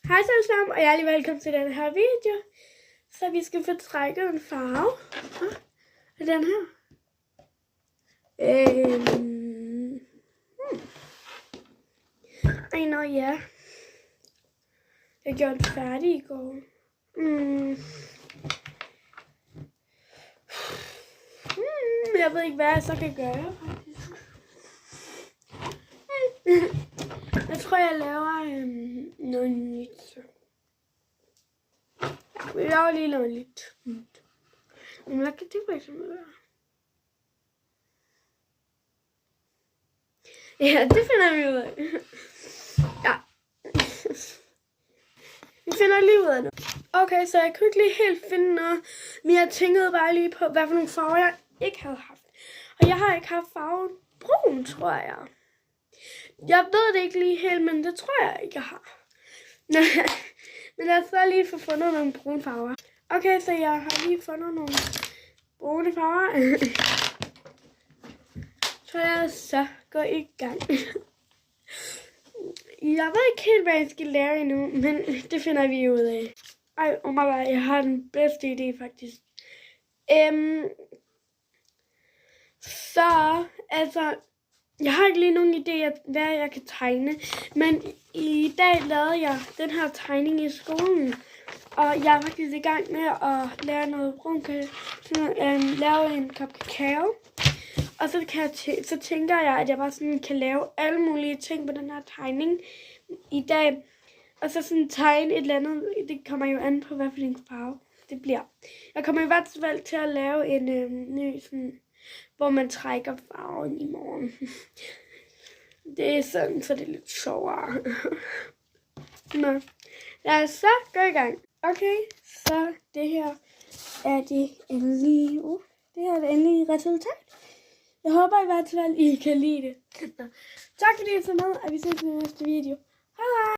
Hej så alle sammen, og hjertelig velkommen til den her video. Så vi skal få trækket en farve. Og den her. Ja. Jeg gjorde det færdigt i går. Jeg ved ikke, hvad jeg så kan gøre, faktisk. Jeg tror, jeg laver noget nyt. Ja, vi laver lige noget lidt. Men hvad kan det for eksempel være? Ja, det finder vi ud af. Ja. Vi finder lige ud af det. Okay, så jeg kunne ikke lige helt finde noget. Men jeg tænkte bare lige på, hvad for nogle farver jeg ikke havde haft. Og jeg har ikke haft farven brun, tror jeg. Jeg ved det ikke lige helt, men det tror jeg ikke, jeg har. Men lad os så lige få fundet nogle brune farver. Okay, så jeg har lige fundet nogle brune farver. Så lad os så gå i gang. Jeg ved ikke helt, hvad jeg skal lære endnu, men det finder vi ud af. Ej, oh my god, jeg har den bedste idé faktisk. Så, altså, jeg har ikke lige nogen idé, hvad jeg kan tegne. Men i dag lavede jeg den her tegning i skolen. Og jeg er faktisk i gang med at lære noget brunkage. Lave en kop kakao. Og så tænker jeg, at jeg bare sådan kan lave alle mulige ting på den her tegning i dag. Og så sådan tegne et eller andet. Det kommer jo an på, hvad for en farve det bliver. Jeg kommer i hvert fald til at lave en ny sådan, hvor man trækker farven i morgen. Det er sådan, så det er lidt sjovere. Nå, lad os så gå i gang. Okay, så det her er det endelige resultat. Jeg håber i hvert fald, I kan lide det. Tak fordi I så med, og vi ses i næste video. Hej!